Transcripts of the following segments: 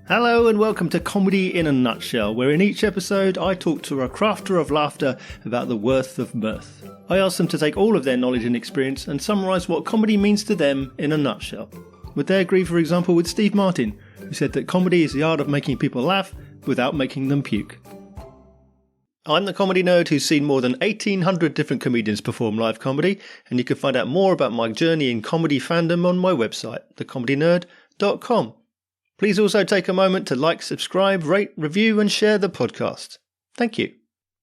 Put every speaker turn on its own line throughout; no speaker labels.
Hello and welcome to Comedy in a Nutshell, where in each episode I talk to a crafter of laughter about the worth of mirth. I ask them to take all of their knowledge and experience and summarise what comedy means to them in a nutshell. Would they agree, for example, with Steve Martin, who said that comedy is the art of making people laugh without making them puke? I'm the comedy nerd who's seen more than 1,800 different comedians perform live comedy, and you can find out more about my journey in comedy fandom on my website, thecomedynerd.com. Please also take a moment to like, subscribe, rate, review and share the podcast. Thank you.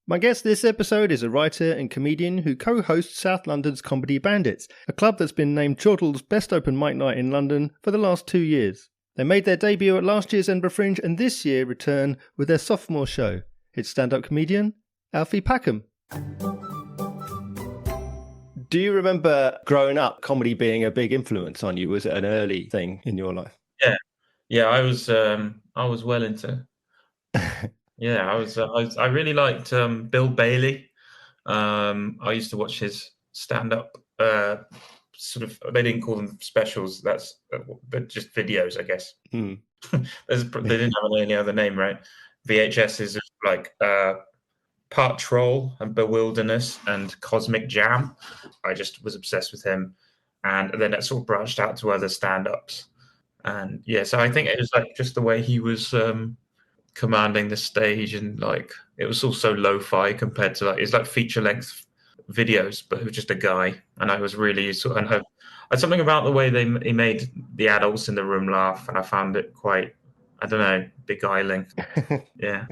My guest this episode is a writer and comedian who co-hosts South London's Comedy Bandits, a club that's been named Chortle's best open mic night in London for the last 2 years. They made their debut at last year's Edinburgh Fringe and this year return with their sophomore show. It's stand-up comedian Alfie Packham. Do you remember growing up, comedy being a big influence on you? Was it an early thing in your life?
Yeah, I was well into. Yeah, I really liked Bill Bailey. I used to watch his stand-up. Sort of, they didn't call them specials. They're just videos, I guess.
Mm.
They didn't have any other name, right? VHS is like Part Troll and Bewilderness and Cosmic Jam. I just was obsessed with him, and then it sort of branched out to other stand-ups. And yeah, so I think it was like just the way he was commanding the stage, and like it was also lo-fi compared to it's like feature-length videos, but it was just a guy. And I was really I had something about the way he made the adults in the room laugh, and I found it quite, I don't know, beguiling. Yeah.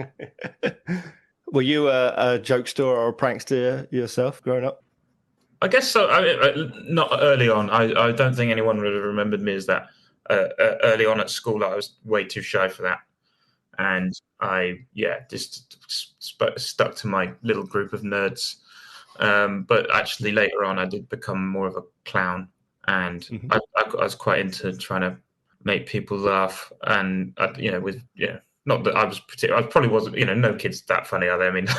Were you a jokester or a prankster yourself growing up?
I guess so. Not early on. I don't think anyone would have remembered me as that. Early on at school, I was way too shy for that, and I just stuck to my little group of nerds. But actually, later on, I did become more of a clown, and I was quite into trying to make people laugh, and not that I was particular. I probably wasn't. No kid's that funny, are they? I mean,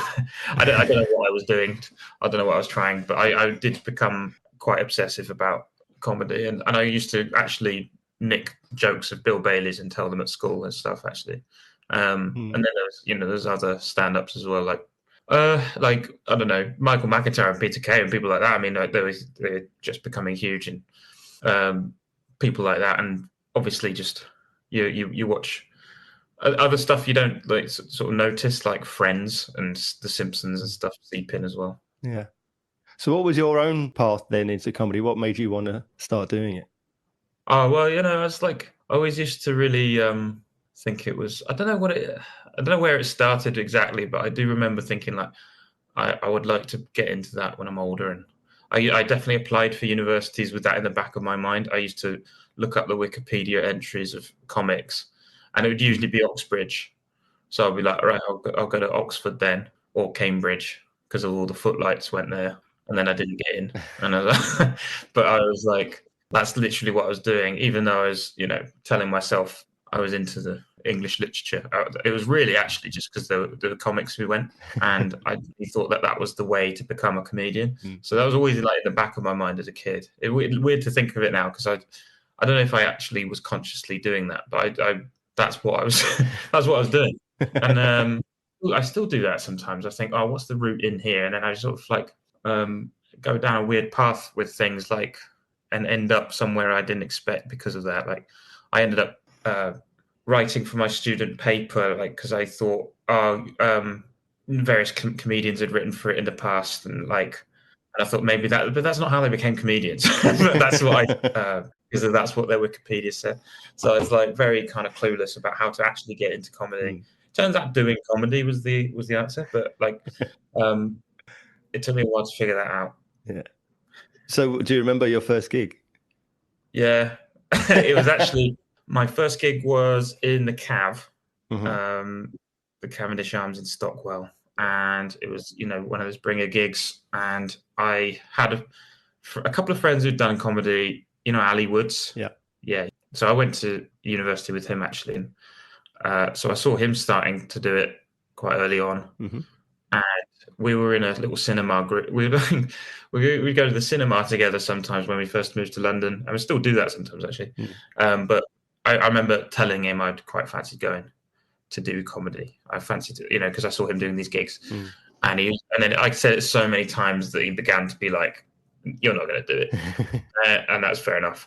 I don't know what I was doing. I don't know what I was trying, but I did become quite obsessive about comedy, and I used to actually nick jokes of Bill Bailey's and tell them at school and stuff, actually. And then there's other stand-ups as well, like I don't know, Michael McIntyre and Peter Kay and people like that. I mean, they're just becoming huge, and people like that. And obviously, just you watch other stuff you don't like sort of notice, like Friends and The Simpsons and stuff seep in as well.
Yeah. So, what was your own path then into comedy? What made you want to start doing it?
Oh, well, I was like, I always used to really think it was, I don't know where it started exactly, but I do remember thinking like, I would like to get into that when I'm older. And I definitely applied for universities with that in the back of my mind. I used to look up the Wikipedia entries of comics, and it would usually be Oxbridge. So I'd be like, all right, I'll go to Oxford then, or Cambridge, because all the footlights went there. And then I didn't get in. And but I was like, that's literally what I was doing, even though I was, telling myself I was into the English literature. It was really actually just because the comics we went, and I thought that was the way to become a comedian. So that was always like in the back of my mind as a kid. It's weird to think of it now, because I don't know if I actually was consciously doing that, but I that's what I was that's what I was doing. And I still do that sometimes. I think, oh, what's the route in here? And then I sort of like go down a weird path with things like, and end up somewhere I didn't expect because of that. Like I ended up writing for my student paper, like, because I thought, various comedians had written for it in the past, and I thought maybe but that's not how they became comedians. That's what because that's what their Wikipedia said. So I was like very kind of clueless about how to actually get into comedy. Turns out doing comedy was the answer, but like it took me a while to figure that out.
Yeah. So do you remember your first gig?
Yeah, it was actually, my first gig was in the Cav, the Cavendish Arms in Stockwell. And it was, one of those bringer gigs. And I had a couple of friends who'd done comedy, Ali Woods.
Yeah.
Yeah. So I went to university with him, actually. So I saw him starting to do it quite early on. And we were in a little cinema group. We'd go to the cinema together sometimes when we first moved to London, and we still do that sometimes, actually. But I remember telling him I'd quite fancy going to do comedy. I fancied, because I saw him doing these gigs, and then I said it so many times that he began to be like, "You're not going to do it," and that's fair enough.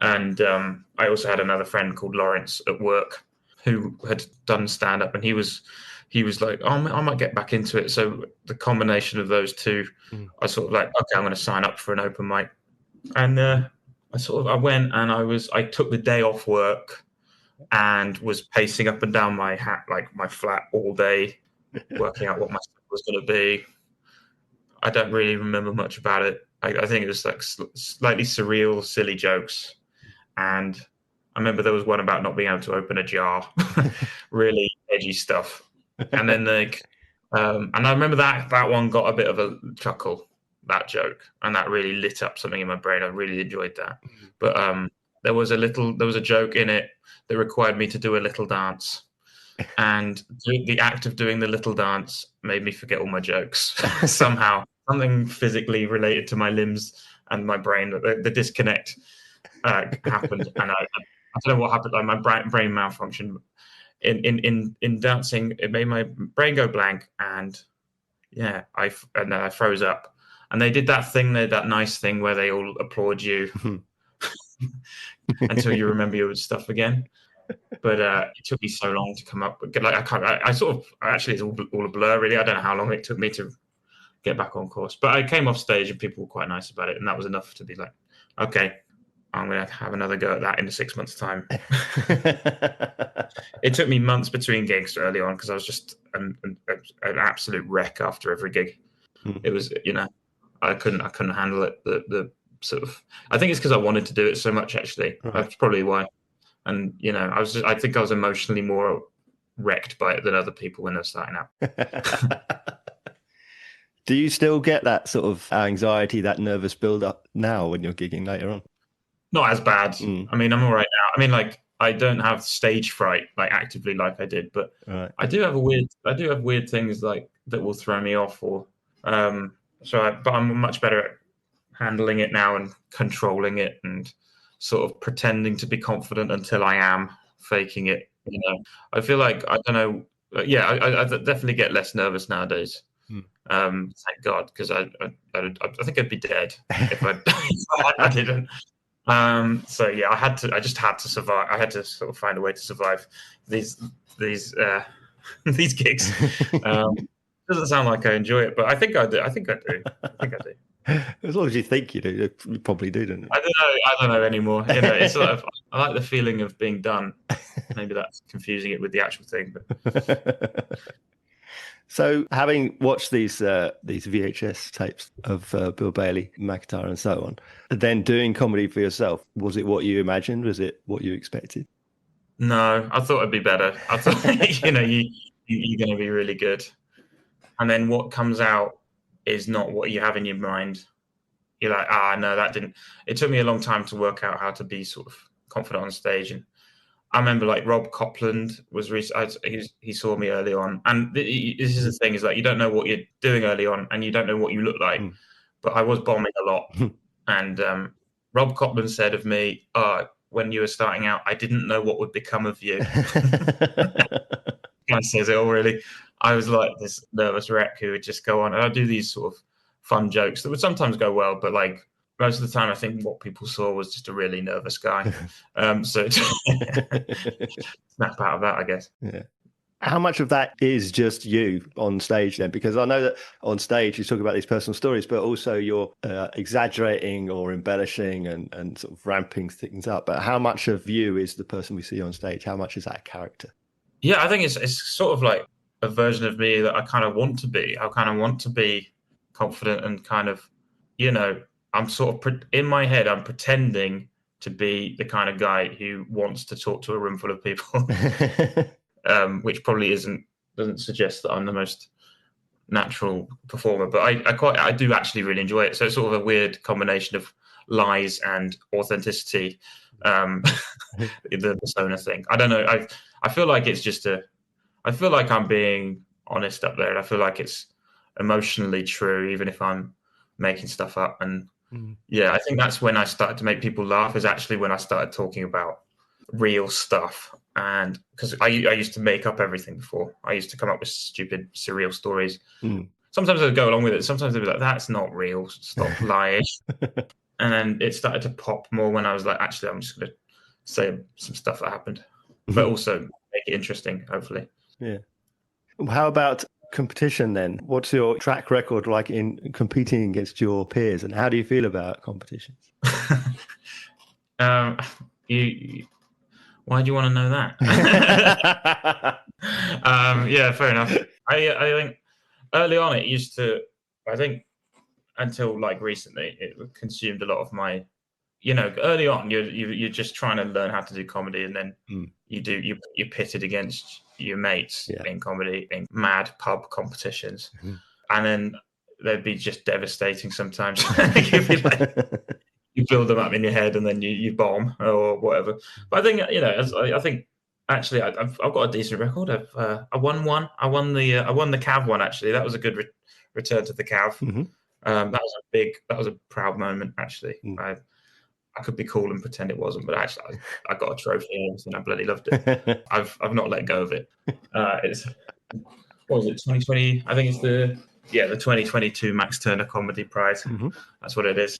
And I also had another friend called Lawrence at work who had done stand up, and he was like, "Oh, I might get back into it." So the combination of those two, I sort of like, okay, I'm going to sign up for an open mic, and I went, and I took the day off work and was pacing up and down my flat all day, working out what my stuff was going to be. I don't really remember much about it. I think it was like slightly surreal, silly jokes. And I remember there was one about not being able to open a jar, really edgy stuff. And then and I remember that one got a bit of a chuckle, that joke, and that really lit up something in my brain. I really enjoyed that. But there was a joke in it that required me to do a little dance, and the act of doing the little dance made me forget all my jokes. Somehow, something physically related to my limbs and my brain, the disconnect happened, and I don't know what happened. Like my brain malfunctioned in dancing. It made my brain go blank, and then I froze up. And they did that thing, that nice thing where they all applaud you until you remember your stuff again. But it took me so long to come up. Like actually, it's all a blur, really. I don't know how long it took me to get back on course. But I came off stage and people were quite nice about it, and that was enough to be like, okay, I'm going to have another go at that in 6 months' time. It took me months between gigs early on because I was just an absolute wreck after every gig. It was, I couldn't handle it. The sort of, I think it's because I wanted to do it so much. Actually, that's probably why. And I think I was emotionally more wrecked by it than other people when they're starting out.
Do you still get that sort of anxiety, that nervous build up now when you're gigging later on?
Not as bad. I mean, I'm all right now. I mean, like, I don't have stage fright like actively like I did, but I do have weird things like that will throw me off, or but I'm much better at handling it now and controlling it and sort of pretending to be confident until I am faking it. I feel like, I don't know. I definitely get less nervous nowadays. Thank God, because I think I'd be dead if I didn't. I just had to survive. I had to sort of find a way to survive these these gigs. Doesn't sound like I enjoy it, but I think I do. I think I do.
As long as you think you do, you probably do, don't you?
I don't know anymore. It's sort of, I like the feeling of being done. Maybe that's confusing it with the actual thing. But
so, having watched these VHS tapes of Bill Bailey, McIntyre, and so on, then doing comedy for yourself, was it what you imagined? Was it what you expected?
No, I thought it'd be better. I thought, you're going to be really good, and then what comes out is not what you have in your mind. You're like, no, that didn't. It took me a long time to work out how to be sort of confident on stage. And I remember, like, Rob Copland was he saw me early on, and this is the thing, is like, you don't know what you're doing early on, and you don't know what you look like. But I was bombing a lot, and Rob Copland said of me, when you were starting out, I didn't know what would become of you. That says it all, really. I was like this nervous wreck who would just go on, and I'd do these sort of fun jokes that would sometimes go well, but like most of the time, I think what people saw was just a really nervous guy. So snap out of that, I guess.
Yeah. How much of that is just you on stage then? Because I know that on stage you talk about these personal stories, but also you're exaggerating or embellishing and sort of ramping things up. But how much of you is the person we see on stage? How much is that a character?
Yeah, I think it's sort of like a version of me that I kind of want to be. I kind of want to be confident and kind of, I'm sort of in my head, I'm pretending to be the kind of guy who wants to talk to a room full of people, which probably doesn't suggest that I'm the most natural performer, but I do actually really enjoy it. So it's sort of a weird combination of lies and authenticity, the persona thing. I don't know. I feel like it's just I feel like I'm being honest up there, and I feel like it's emotionally true, even if I'm making stuff up. And I think that's when I started to make people laugh, is actually when I started talking about real stuff. And because I used to make up everything before, I used to come up with stupid, surreal stories. Sometimes I'd go along with it. Sometimes I'd be like, "That's not real. Stop lying." And then it started to pop more when I was like, "Actually, I'm just going to say some stuff that happened, but also make it interesting, hopefully."
Yeah. How about competition then? What's your track record like in competing against your peers, and how do you feel about competitions?
Why do you want to know that? Yeah, fair enough. I think early on it used to. I think until like recently, it consumed a lot of my. Early on, you're just trying to learn how to do comedy, and then you're pitted against your mates in comedy in mad pub competitions, and then they'd be just devastating sometimes. You'd be like, you build them up in your head and then you bomb or whatever. But I think I think actually I've got a decent record. I won one. I won the Cav one actually. That was a good return to the Cav. That was a proud moment actually. I could be cool and pretend it wasn't, but actually I got a trophy and I bloody loved it. I've not let go of it. It's what was it 2020? I think it's the 2022 Max Turner Comedy Prize. That's what it is.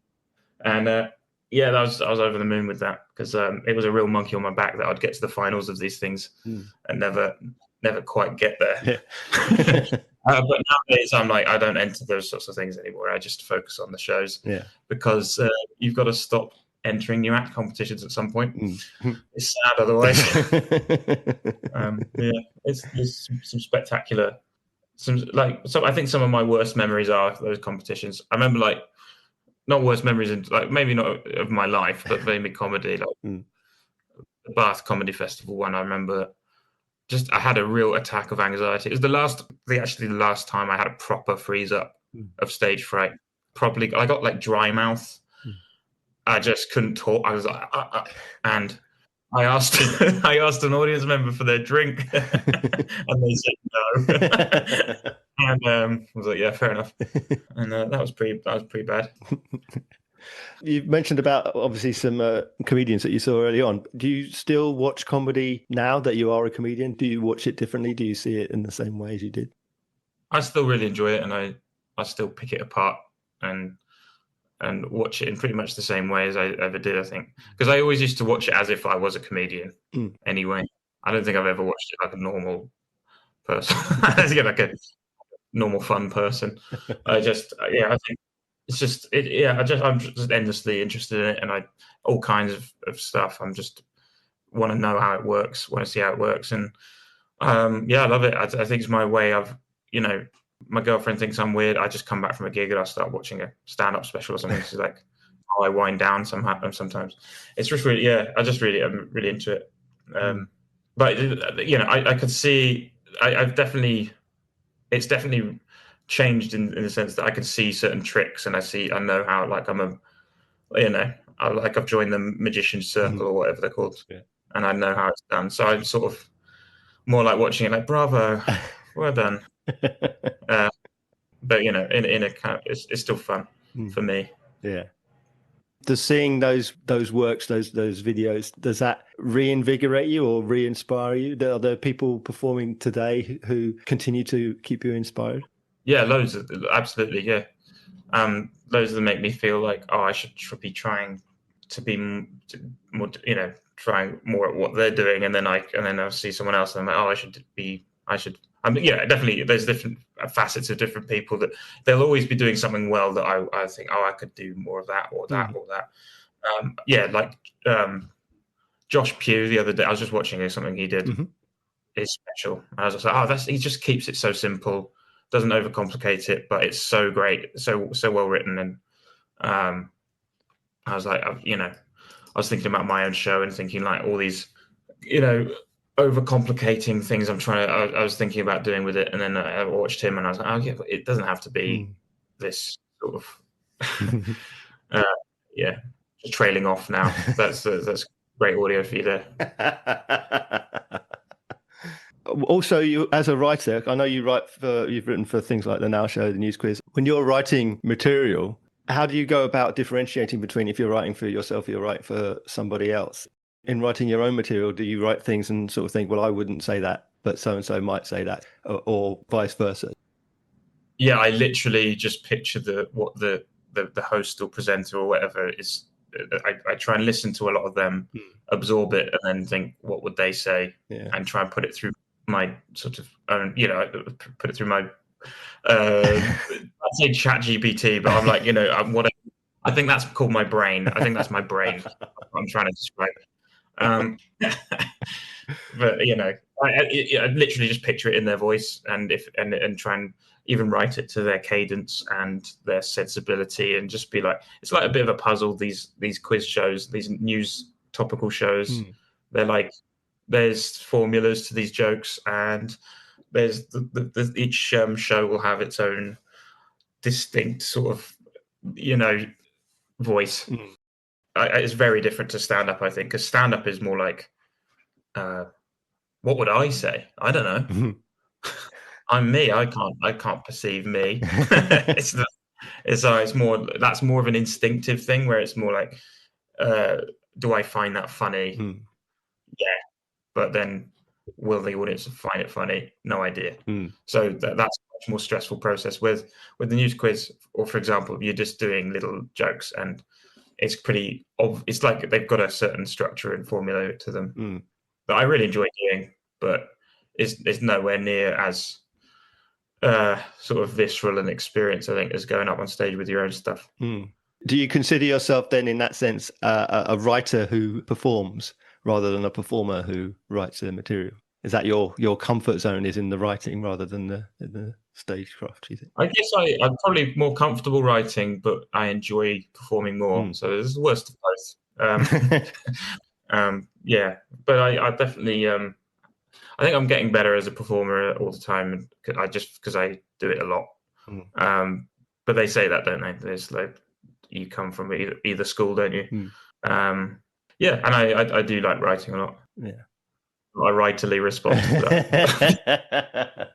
And I was over the moon with that because it was a real monkey on my back that I'd get to the finals of these things and never quite get there. But nowadays I'm like, I don't enter those sorts of things anymore. I just focus on the shows because you've got to stop entering new act competitions at some point. It's sad otherwise. It's some spectacular. I think some of my worst memories are those competitions. I remember not worst memories, maybe not of my life, but maybe comedy, the Bath Comedy Festival one. I remember I had a real attack of anxiety. It was the last time I had a proper freeze up of stage fright. Properly, I got dry mouth. I just couldn't talk. I was like, and I asked an audience member for their drink, and they said no. And I was like, yeah, fair enough. And that was pretty bad.
You mentioned about obviously some comedians that you saw early on. Do you still watch comedy now that you are a comedian? Do you watch it differently? Do you see it in the same way as you did?
I still really enjoy it, and I still pick it apart and watch it in pretty much the same way as I ever did, I think. Because I always used to watch it as if I was a comedian anyway. I don't think I've ever watched it like a normal person. Like a normal fun person. I think it's just I'm just endlessly interested in it, and all kinds of stuff. I'm just want to know how it works, want to see how it works, and I love it. I think it's my way of my girlfriend thinks I'm weird. I just come back from a gig and I start watching a stand-up special or something. She's like, I wind down sometimes. It's just really, I'm really into it. But I could see, it's definitely changed in the sense that I can see certain tricks and I know how I've joined the magician's circle or whatever they're called, and I know how it's done. So I'm sort of more like watching it like, bravo, well done. But in a kind of, it's still fun for me.
Yeah. Does seeing those works, those videos, does that reinvigorate you or re-inspire you? Are there people performing today who continue to keep you inspired?
Yeah, loads. Absolutely, yeah. Loads of them make me feel like, I should be trying to be more, trying more at what they're doing, and then I'll see someone else, and I'm like, definitely. There's different facets of different people that they'll always be doing something well that I think, I could do more of that or that or that. Josh Pugh the other day, I was just watching something he did. Is special. And I was just like, he just keeps it so simple, doesn't overcomplicate it, but it's so great, so well written. And I was like, I was thinking about my own show and thinking like all these, overcomplicating things I was thinking about doing with it, and then I watched him and I was like, but it doesn't have to be this sort of just trailing off now. That's great audio for you there.
Also, you as a writer, I know you've written for things like the Now Show, the News Quiz. When you're writing material, how do you go about differentiating between if you're writing for yourself or you're writing for somebody else? In writing your own material, do you write things and sort of think, well, I wouldn't say that, but so and so might say that, or vice versa?
Yeah, I literally just picture what the host or presenter or whatever is. I try and listen to a lot of them, absorb it, and then think, what would they say, and try and put it through my sort of own, put it through my. I'd say Chat GPT, but I'm like, I think that's called my brain. I think that's my brain. That's what I'm trying to describe. But I literally just picture it in their voice, and try and even write it to their cadence and their sensibility, and just be like, it's like a bit of a puzzle. These quiz shows, these news topical shows, they're like, there's formulas to these jokes, and there's each show will have its own distinct sort of voice. It's very different to stand up, I think, because stand up is more like, what would I say? I don't know. I'm me. I can't perceive me. It's more, that's more of an instinctive thing, where it's more like, do I find that funny? Yeah, but then will the audience find it funny? No idea. So that's a much more stressful process. With the news quiz, or for example, you're just doing little jokes, and it's pretty it's like they've got a certain structure and formula to them that I really enjoy doing, but it's nowhere near as sort of visceral an experience, I think, as going up on stage with your own stuff.
Do you consider yourself then, in that sense, a writer who performs rather than a performer who writes the material? Is that your comfort zone is in the writing rather than the stagecraft, do you think?
I guess I'm probably more comfortable writing, but I enjoy performing more. So there's the worst of both. Yeah, but I definitely I think I'm getting better as a performer all the time, because I do it a lot. But they say that, don't they? There's like, you come from either school, don't you? Yeah, and I do like writing a lot.
Yeah,
I rightly respond to that.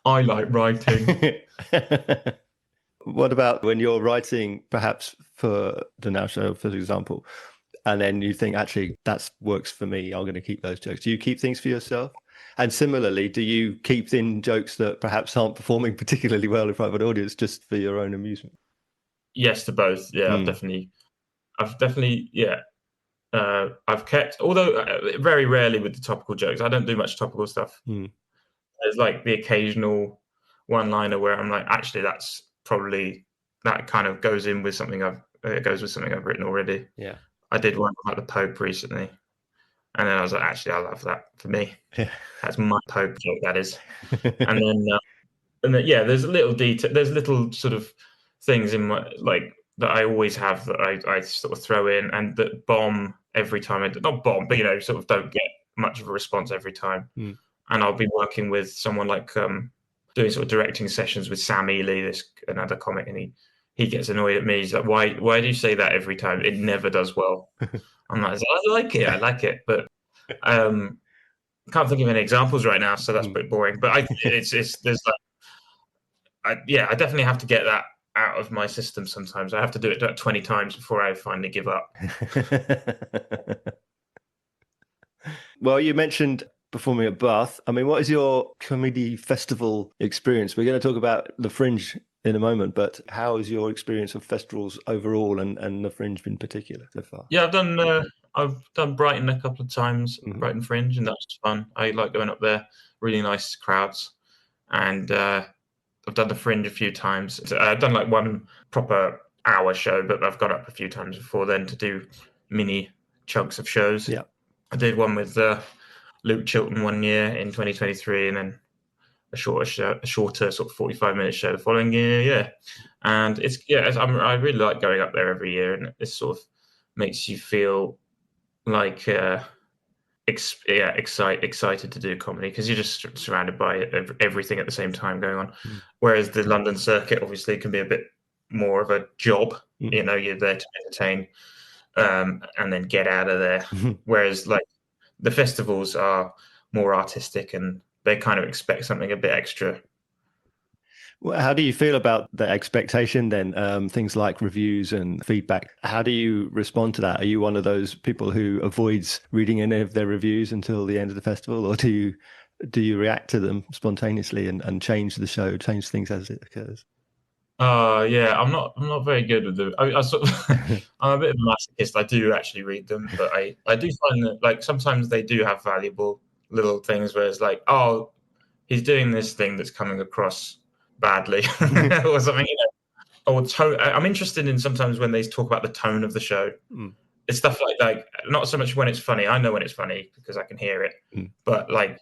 I like writing.
What about when you're writing, perhaps for the Now Show, for example, and then you think, actually, that works for me, I'm going to keep those jokes? Do you keep things for yourself? And similarly, do you keep in jokes that perhaps aren't performing particularly well in front of an audience, just for your own amusement?
Yes to both. Yeah, I've definitely, yeah. I've kept, although very rarely with the topical jokes. I don't do much topical stuff. There's like the occasional one-liner where I'm like, actually, that's probably, that kind of goes with something I've written already.
Yeah,
I did one about the Pope recently, and then I was like, actually, I love that for me. That's my Pope joke, that is. And then yeah, there's little sort of things in my, like, that I always have, that I sort of throw in, and that bomb every time. Not bomb, but sort of don't get much of a response every time. And I'll be working with someone like doing sort of directing sessions with Sam Ely, another comic, and he gets annoyed at me. He's like, why do you say that every time? It never does well. I'm like, I like it, but can't think of any examples right now, so that's a bit boring. But there's like, I definitely have to get that out of my system sometimes. I have to do it 20 times before I finally give up.
Well, you mentioned performing at Bath. I mean, what is your comedy festival experience? We're going to talk about the Fringe in a moment, but how is your experience of festivals overall, and the Fringe in particular so far?
Yeah, I've done Brighton a couple of times, Brighton Fringe, and that's fun. I like going up there. Really nice crowds. And I've done the Fringe a few times. I've done like one proper hour show, but I've gone up a few times before then to do mini chunks of shows.
Yeah,
I did one with Luke Chilton one year in 2023, and then a shorter sort of 45-minute show the following year. Yeah, and I really like going up there every year, and it sort of makes you feel like excited to do comedy, because you're just surrounded by everything at the same time going on. Whereas the London circuit obviously can be a bit more of a job. You're there to entertain and then get out of there. Whereas like the festivals are more artistic, and they kind of expect something a bit extra.
Well, how do you feel about the expectation then? Things like reviews and feedback. How do you respond to that? Are you one of those people who avoids reading any of their reviews until the end of the festival, or do you react to them spontaneously and change the show, change things as it occurs?
Yeah, I'm not very good with them. I sort of I'm a bit of a masochist. I do actually read them, but I do find that like sometimes they do have valuable little things where it's like, oh, he's doing this thing that's coming across badly or something. Or tone. I'm interested in sometimes when they talk about the tone of the show.
Mm,
It's stuff like not so much when it's funny. I know when it's funny because I can hear it,
mm.
but like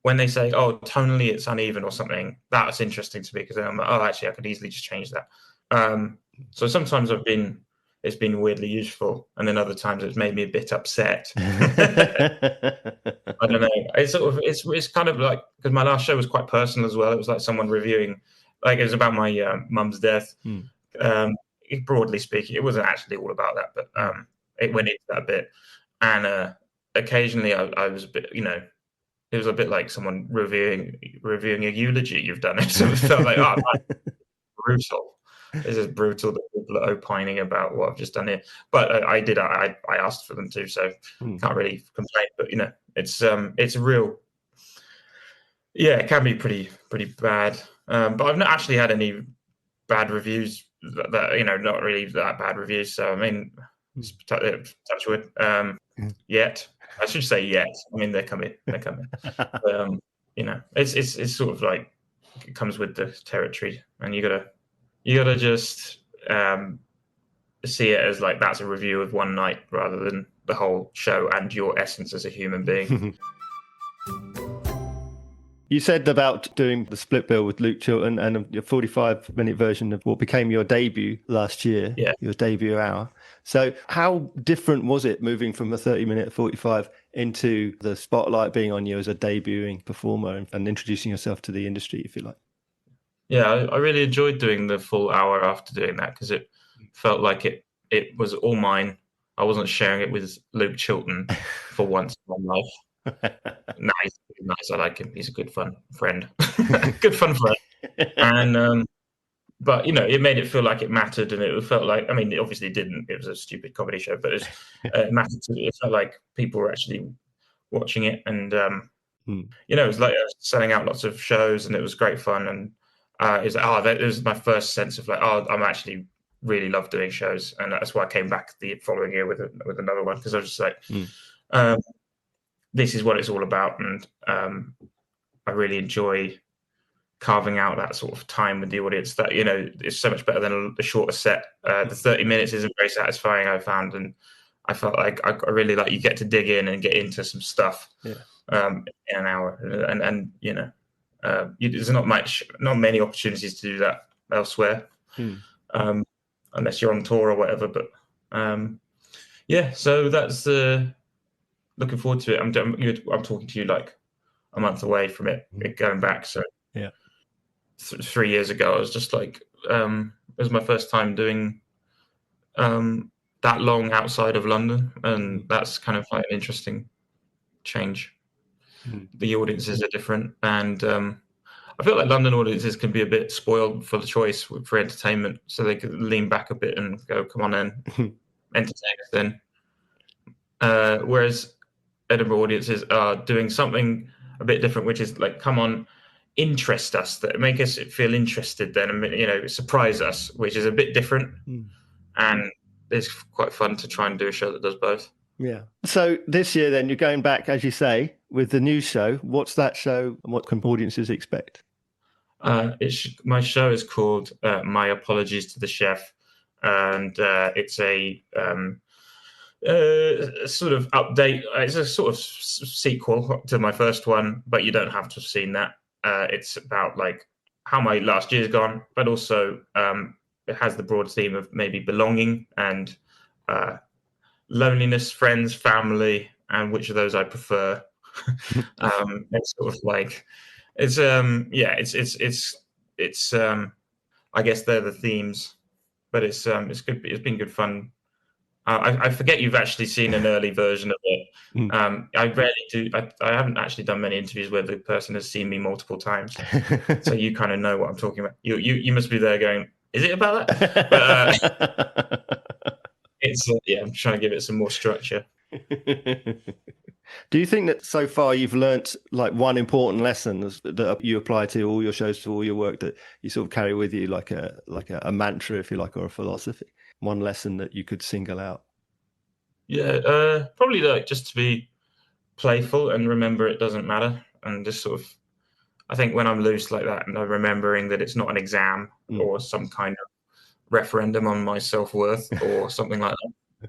when they say, "Oh, tonally it's uneven" or something, that's interesting to me because then I'm like, "Oh, actually, I could easily just change that." So sometimes it's been weirdly useful, and then other times it's made me a bit upset. I don't know. It's kind of like because my last show was quite personal as well. It was like someone reviewing, like it was about my mum's death.
Mm,
Um, Broadly speaking, it wasn't actually all about that, but
mm.
it went into that a bit. And occasionally, I was a bit, it was a bit like someone reviewing a eulogy you've done. It sort of felt like, oh, that's brutal. This is brutal that people are opining about what I've just done here. But I asked for them to, so
Mm.
can't really complain. But it's a real, yeah, it can be pretty bad. But I've not actually had any bad reviews that not really that bad reviews. So I mean, touch wood. Yet I should say yet. I mean, they're coming. They're coming. It's sort of like it comes with the territory, and you gotta just see it as like that's a review of one night rather than the whole show and your essence as a human being.
You said about doing the split bill with Luke Chilton and your 45-minute version of what became your debut last year,
Yeah.
your debut hour. So how different was it moving from a 30-minute 45 into the spotlight being on you as a debuting performer and introducing yourself to the industry, if you like?
Yeah, I really enjoyed doing the full hour after doing that because it felt like it was all mine. I wasn't sharing it with Luke Chilton for once in my life. Nice, nice. I like him. He's a good fun friend. Good fun friend. And but it made it feel like it mattered, and it felt like, I mean, it obviously didn't. It was a stupid comedy show, but it mattered to me. It felt like people were actually watching it, and it was like I was selling out lots of shows, and it was great fun. And it was my first sense of like, oh, I'm actually really love doing shows, and that's why I came back the following year with another one because I was just like, this is what it's all about, and I really enjoy carving out that sort of time with the audience. That is so much better than a shorter set. The 30 minutes isn't very satisfying, I found, and I felt like I really like you get to dig in and get into some stuff in an hour, and there's not many opportunities to do that elsewhere, unless you're on tour or whatever. But so that's looking forward to it. I'm talking to you like a month away from it going back. So
yeah.
3 years ago, I was just like, it was my first time doing that long outside of London, and that's kind of like an interesting change. The audiences are different, and I feel like London audiences can be a bit spoiled for the choice for entertainment, so they could lean back a bit and go, "Come on in, entertain us then." Whereas Edinburgh audiences are doing something a bit different, which is like, "Come on, interest us, that make us feel interested, then surprise us," which is a bit different, and it's quite fun to try and do a show that does both.
Yeah. So this year, then, you're going back, as you say, with the new show. What's that show, and what can audiences expect?
My show is called My Apologies to the Chef, and it's a sort of update. It's a sort of sequel to my first one, but you don't have to have seen that. It's about like how my last year's gone, but also it has the broad theme of maybe belonging and loneliness, friends, family, and which of those I prefer. It's sort of like it's I guess they're the themes, but it's good. It's been good fun. I forget you've actually seen an early version of it, I rarely do. I haven't actually done many interviews where the person has seen me multiple times, so you kind of know what I'm talking about. You must be there going, "Is it about that?" But it's yeah, I'm trying to give it some more structure.
Do you think that so far you've learnt like one important lesson that you apply to all your shows, to all your work, that you sort of carry with you like a mantra, if you like, or a philosophy? One lesson that you could single out?
Yeah, probably like just to be playful and remember it doesn't matter, and just sort of, I think when I'm loose like that and I'm remembering that it's not an exam or some kind of referendum on my self-worth or something like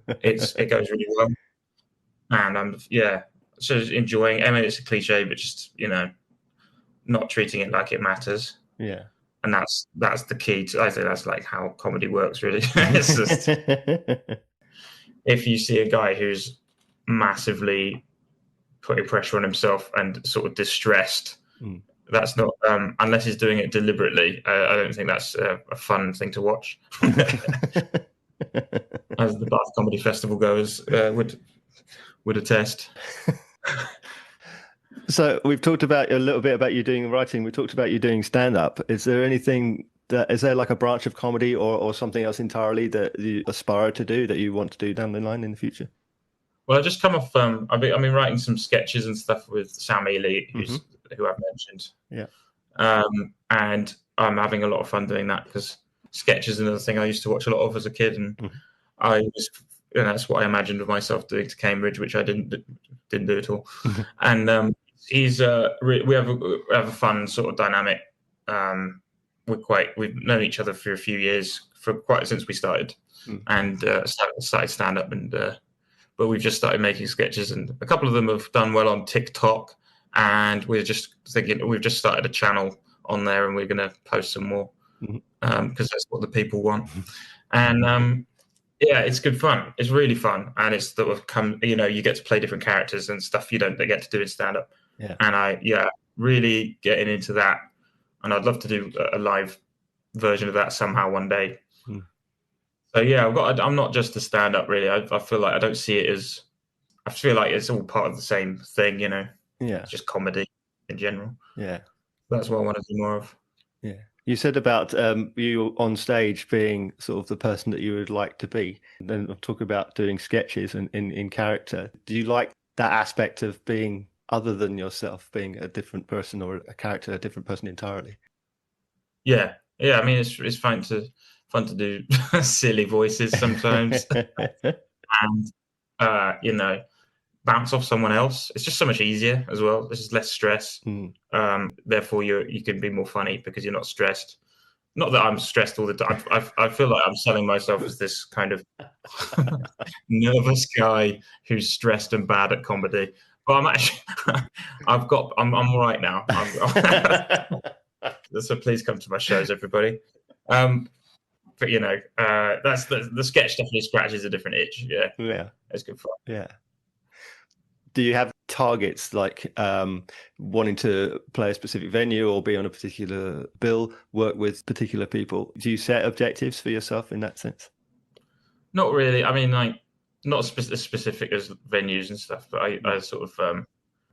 that, it goes really well. And I'm so enjoying. I mean, it's a cliche, but just not treating it like it matters.
Yeah.
And that's the key to. I think that's like how comedy works, really. It's just if you see a guy who's massively putting pressure on himself and sort of distressed, that's not unless he's doing it deliberately. I don't think that's a fun thing to watch. As the Bath Comedy Festival goers would attest.
So we've talked about a little bit about you doing writing. We talked about you doing stand-up. Is there like a branch of comedy or something else entirely that you aspire to do, that you want to do down the line in the future?
Well, I just come off. I've been writing some sketches and stuff with Sam Ely, who I've mentioned.
Yeah.
And I'm having a lot of fun doing that, because sketch is another thing I used to watch a lot of as a kid, and that's what I imagined of myself doing to Cambridge, which I didn't do at all. And we have a fun sort of dynamic. We've known each other for a few years, since we started, and started stand up, and but we've just started making sketches, and a couple of them have done well on TikTok, and we're just thinking we've just started a channel on there, and we're going to post some more because that's what the people want. And yeah, it's good fun. It's really fun, and it's sort of you get to play different characters and stuff you don't get to do in stand up.
Yeah.
And I really getting into that, and I'd love to do a live version of that somehow one day. So yeah, I'm not just a stand up, really. I feel like I don't see it as. I feel like it's all part of the same thing,
Yeah.
It's just comedy in general.
Yeah.
That's what I want to do more of.
Yeah. You said about you on stage being sort of the person that you would like to be. And then I'll talk about doing sketches and in character. Do you like that aspect of being other than yourself, being a different person or a character, a different person entirely?
Yeah. I mean, it's fun to do silly voices sometimes, and bounce off someone else. It's just so much easier as well. There's just less stress. Therefore, you can be more funny because you're not stressed. Not that I'm stressed all the time. I feel like I'm selling myself as this kind of nervous guy who's stressed and bad at comedy. But I'm actually, I'm all right now. So please come to my shows, everybody. But that's the sketch definitely scratches a different itch. Yeah, it's good fun.
Yeah. Do you have targets like wanting to play a specific venue or be on a particular bill, work with particular people? Do you set objectives for yourself in that sense?
Not really. I mean, like not as specific as venues and stuff, but I sort of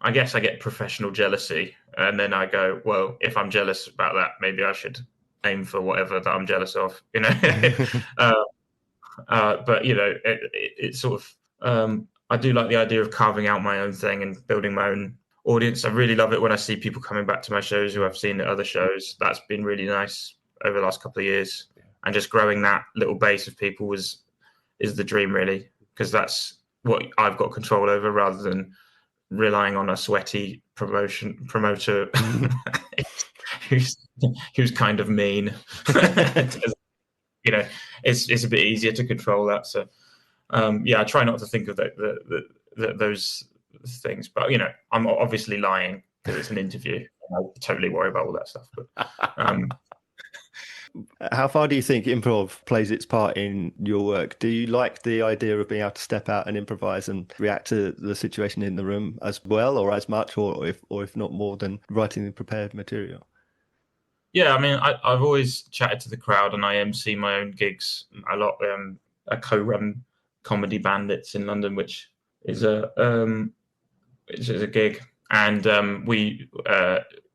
I guess I get professional jealousy, and then I go, well, if I'm jealous about that, maybe I should aim for whatever that I'm jealous of, But it's sort of I do like the idea of carving out my own thing and building my own audience. I really love it when I see people coming back to my shows who I've seen at other shows. That's been really nice over the last couple of years, and just growing that little base of people is the dream, really, because that's what I've got control over, rather than relying on a sweaty promoter who's kind of mean. It's a bit easier to control that. So I try not to think of those things, but I'm obviously lying because it's an interview. I totally worry about all that stuff. But
how far do you think improv plays its part in your work? Do you like the idea of being able to step out and improvise and react to the situation in the room as well, or as much, or if not more than writing the prepared material?
Yeah, I mean, I've always chatted to the crowd, and I MC my own gigs a lot. I co-run Comedy Bandits in London, which is a gig, and we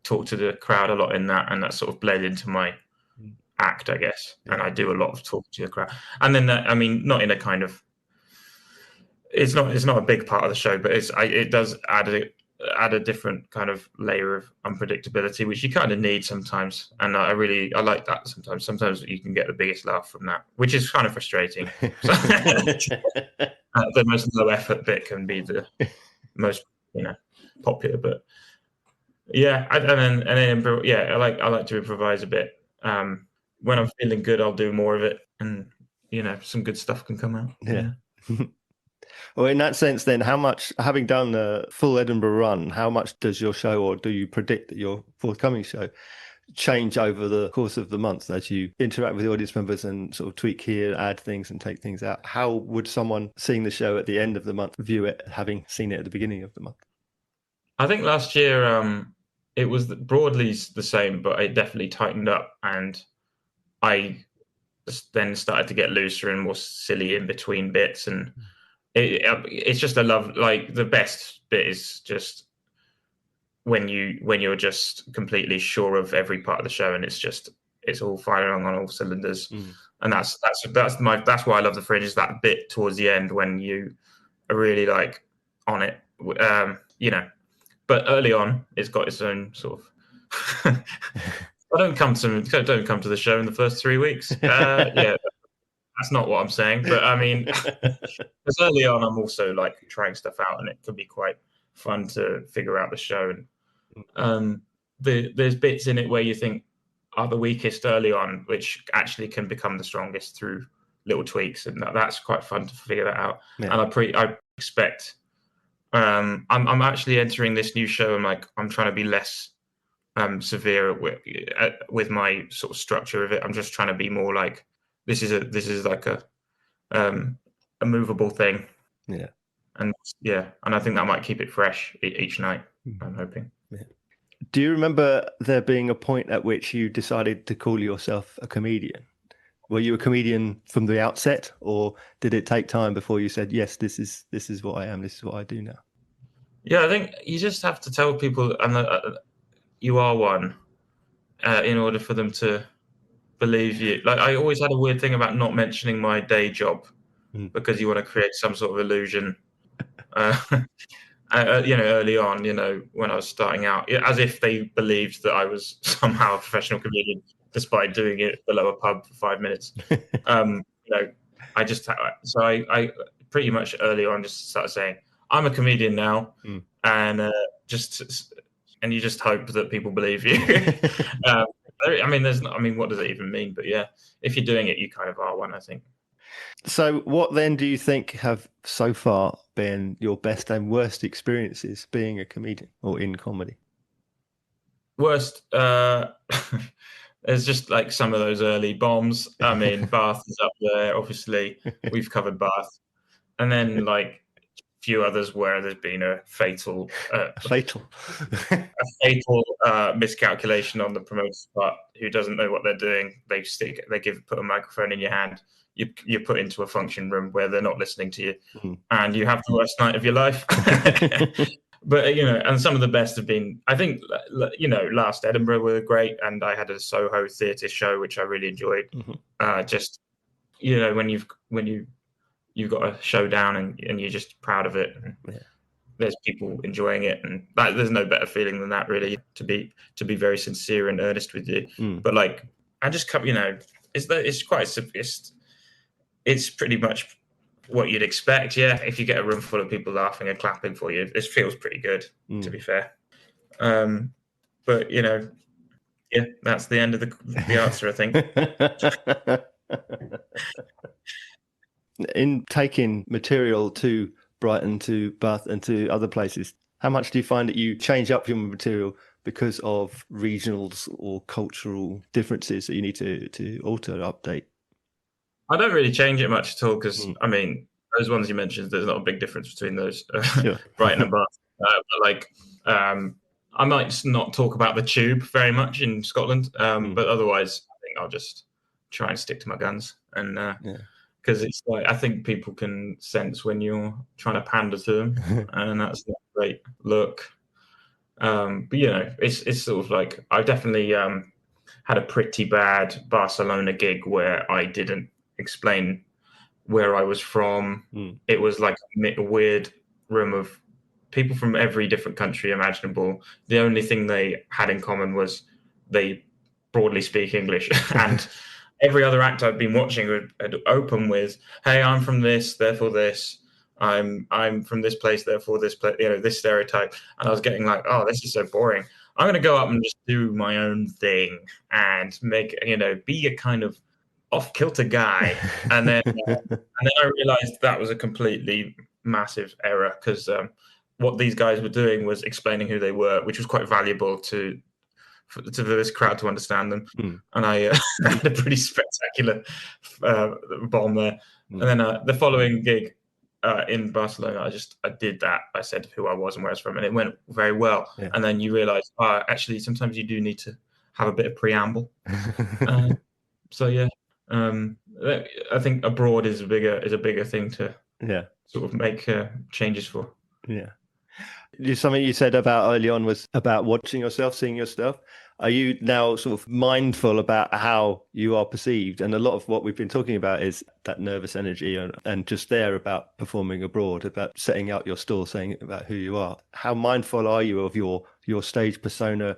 talk to the crowd a lot in that, and that sort of bled into my act, I guess.
Yeah.
And I do a lot of talking to the crowd, and then I mean, not in a kind of, it's not a big part of the show, but it does add a different kind of layer of unpredictability, which you kind of need sometimes. And I like that sometimes. Sometimes you can get the biggest laugh from that, which is kind of frustrating. So, the most low effort bit can be the most, popular. But yeah, I like to improvise a bit. When I'm feeling good, I'll do more of it, and some good stuff can come out.
Yeah. Well, in that sense, then, how much, having done the full Edinburgh run, how much does your show, or do you predict that your forthcoming show, change over the course of the month as you interact with the audience members and sort of tweak here, add things and take things out? How would someone seeing the show at the end of the month view it, having seen it at the beginning of the month?
I think last year it was broadly the same, but it definitely tightened up, and I then started to get looser and more silly in between bits, and it's just like the best bit is just when you're just completely sure of every part of the show, and it's all firing on all cylinders. And that's why I love the Fringe, is that bit towards the end when you are really like on it, but early on it's got its own sort of don't come to the show in the first 3 weeks. Yeah, that's not what I'm saying. But I mean, because early on, I'm also like trying stuff out, and it can be quite fun to figure out the show. And there's bits in it where you think are the weakest early on, which actually can become the strongest through little tweaks, and that's quite fun to figure that out. Yeah. And I expect. I'm actually entering this new show, and I'm trying to be less severe with my sort of structure of it. I'm just trying to be more like this is like a movable thing.
Yeah.
And I think that might keep it fresh each night. I'm hoping.
Yeah. Do you remember there being a point at which you decided to call yourself a comedian? Were you a comedian from the outset, or did it take time before you said, yes, this is what I am, this is what I do now?
Yeah, I think you just have to tell people you are one in order for them to believe you. Like, I always had a weird thing about not mentioning my day job because you want to create some sort of illusion. Early on, when I was starting out, as if they believed that I was somehow a professional comedian, despite doing it below a pub for 5 minutes. I pretty much early on just started saying, I'm a comedian now, and you just hope that people believe you. What does it even mean? But yeah, if you're doing it, you kind of are one, I think.
So what then do you think have so far been your best and worst experiences being a comedian or in comedy?
Worst, there's just like some of those early bombs. I mean, Bath is up there, obviously. We've covered Bath. And then like a few others where there's been a fatal miscalculation on the promoter's part, who doesn't know what they're doing. They put a microphone in your hand. You're put into a function room where they're not listening to you, and you have the worst night of your life. But and some of the best have been, I think, last Edinburgh were great, and I had a Soho theatre show which I really enjoyed. Just when you've got a show down and you're just proud of it, and there's people enjoying it, and there's no better feeling than that, really, to be very sincere and earnest with you. But like, I just come, it's pretty much what you'd expect. Yeah, if you get a room full of people laughing and clapping for you, this feels pretty good, to be fair. But that's the end of the answer, I think.
In taking material to Brighton, to Bath, and to other places, how much do you find that you change up your material because of regional or cultural differences that you need to alter, update?
I don't really change it much at all, because I mean, those ones you mentioned, there's not a big difference between those, Brighton and Bath. I might not talk about the Tube very much in Scotland, but otherwise, I think I'll just try and stick to my guns. And because it's like I think people can sense when you're trying to pander to them, and that's not a great look. But it's sort of like I definitely had a pretty bad Barcelona gig where I didn't explain where I was from. It was like a weird room of people from every different country imaginable. The only thing they had in common was they broadly speak English, and every other act I'd been watching had open with, "Hey, I'm from this, therefore this. I'm from this place, therefore this place." This stereotype, and I was getting like, "Oh, this is so boring. I'm going to go up and just do my own thing and make be a kind of off-kilter guy." And then I realized that was a completely massive error because what these guys were doing was explaining who they were, which was quite valuable to this crowd to understand them. And I had a pretty spectacular bomb there. And then the following gig in Barcelona, I did that. I said who I was and where I was from, and it went very well. Yeah. And then you realize, actually, sometimes you do need to have a bit of preamble. So yeah, I think abroad is a bigger thing to sort of make changes for.
Yeah. Something you said about early on was about watching yourself, seeing yourself. Are you now sort of mindful about how you are perceived? And a lot of what we've been talking about is that nervous energy and just there about performing abroad, about setting out your stall, saying about who you are. How mindful are you of your stage persona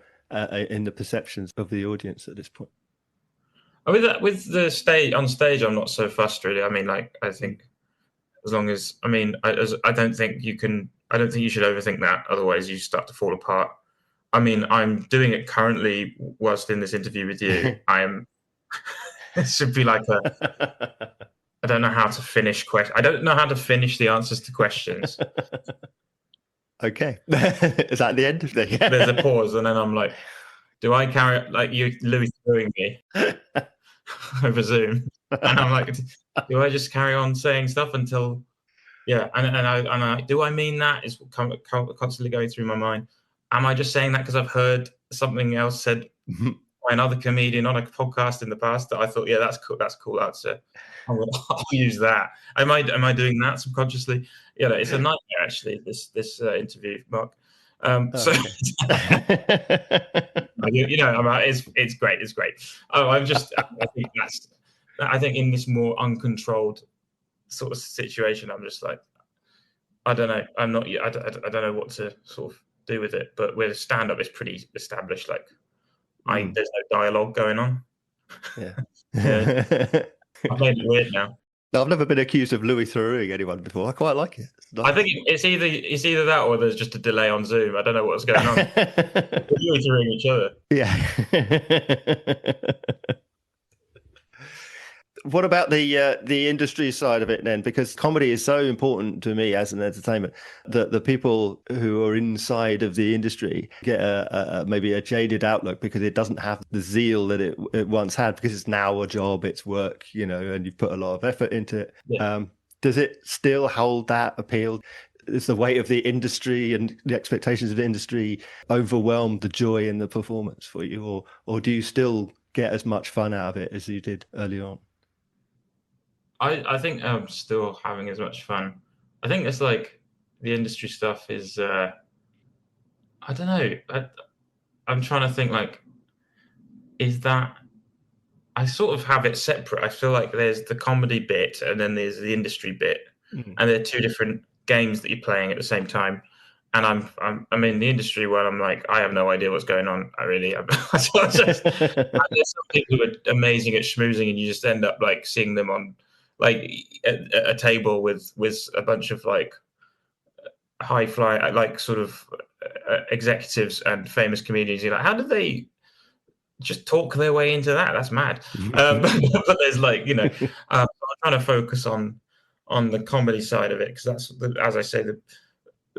in the perceptions of the audience at this point?
With the stage on stage, I'm not so fussed really. I mean, like I think as long as I don't think you should overthink that. Otherwise, you start to fall apart. I mean, I'm doing it currently whilst in this interview with you. It should be like I don't know how to finish I don't know how to finish the answers to questions.
Okay. Is that the end of the?
There's a pause, and then I'm like, do I carry like you, Louis, throwing me over Zoom? And I'm like, do I just carry on saying stuff until? Yeah, and I do I mean that is constantly going through my mind. Am I just saying that because I've heard something else said by another comedian on a podcast in the past that I thought, yeah, that's cool. I'll use that. Am I doing that subconsciously? Yeah, it's a nightmare actually. This interview, Mark. So it's great. It's great. I think in this more uncontrolled sort of situation, I'm just like, I don't know. I don't know what to sort of do with it. But with stand-up, it's pretty established. Like, there's no dialogue going on.
Yeah.
I've made it weird now.
No, I've never been accused of Louis Therouxing anyone before. I quite like it. Nice.
I think it's either that or there's just a delay on Zoom. I don't know what's going on. We're Louis Therouxing each other.
Yeah. What about the industry side of it then? Because comedy is so important to me as an entertainment that the people who are inside of the industry get maybe a jaded outlook because it doesn't have the zeal that it once had, because it's now a job, it's work, and you put a lot of effort into it. Yeah. Does it still hold that appeal? Is the weight of the industry and the expectations of the industry overwhelm the joy in the performance for you, or do you still get as much fun out of it as you did early on?
I think I'm still having as much fun. I think it's like the industry stuff is, I don't know. I'm trying to think like, is that, I sort of have it separate. I feel like there's the comedy bit and then there's the industry bit. And they're two different games that you're playing at the same time. And I'm in the industry where I'm like, I have no idea what's going on. There's some people who are amazing at schmoozing and you just end up like seeing them on, like at a table with a bunch of like high fly, like sort of executives and famous comedians. You're like, how did they just talk their way into that? That's mad. But there's like, I'm trying to focus on the comedy side of it because that's, as I say, the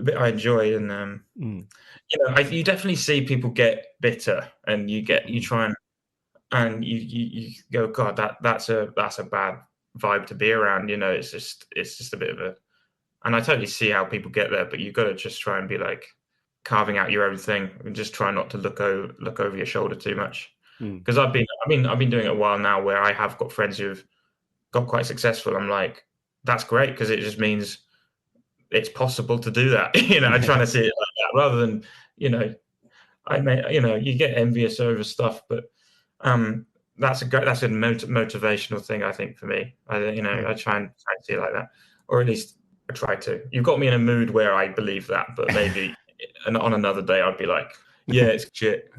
bit I enjoy. And you definitely see people get bitter, and you try and you go, God, that's a bad vibe to be around. It's just a bit of a, and I totally see how people get there, but you've got to just try and be like carving out your own thing and just try not to look over your shoulder too much. Because I've been doing it a while now, where I have got friends who've got quite successful, I'm like, that's great, because it just means it's possible to do that. I'm trying to see it like that, rather than, you get envious over stuff, but that's a motivational thing, I think, for me. I try and see it like that, or at least I try to. You've got me in a mood where I believe that, but maybe on another day I'd be like, yeah, it's shit.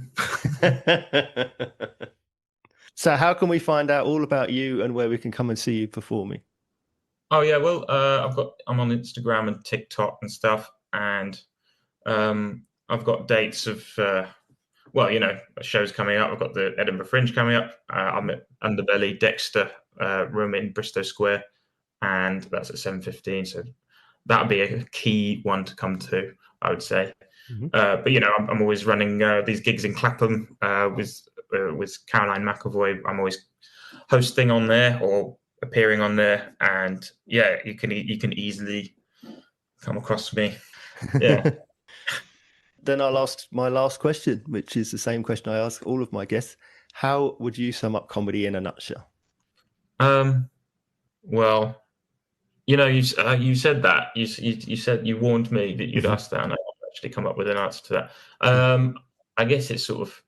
So how can we find out all about you and where we can come and see you performing?
Oh yeah, well, I'm on Instagram and TikTok and stuff, and I've got dates of shows coming up. I've got the Edinburgh Fringe coming up. I'm at Underbelly Dexter room in Bristol Square, and that's at 7:15. So that'll be a key one to come to, I would say. Mm-hmm. But I'm always running these gigs in Clapham with Caroline McAvoy. I'm always hosting on there or appearing on there, and yeah, you can easily come across me. Yeah.
Then I'll ask my last question, which is the same question I ask all of my guests. How would you sum up comedy in a nutshell?
Well, you said that. You said, you warned me that you'd ask that, and I actually come up with an answer to that. I guess it's sort of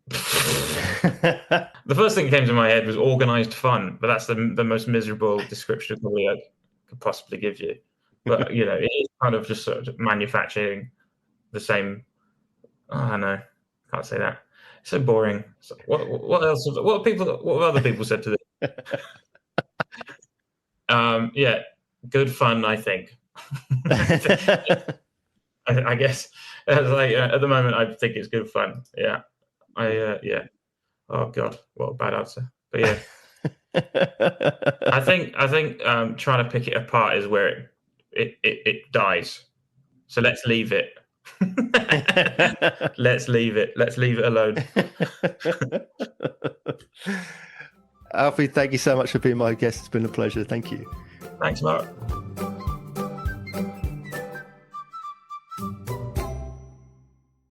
the first thing that came to my head was organized fun, but that's the most miserable description of comedy I could possibly give you. But it is kind of just sort of manufacturing the same. Oh, I know, can't say that. It's so boring. So what else? What have other people said to this? Yeah, good fun, I think. I guess at the moment I think it's good fun. Yeah, yeah. Oh God, what a bad answer. But yeah, I think trying to pick it apart is where it dies. So let's leave it. Let's leave it. Let's leave it alone.
Alfie, thank you so much for being my guest. It's been a pleasure. Thank you.
Thanks, Mark.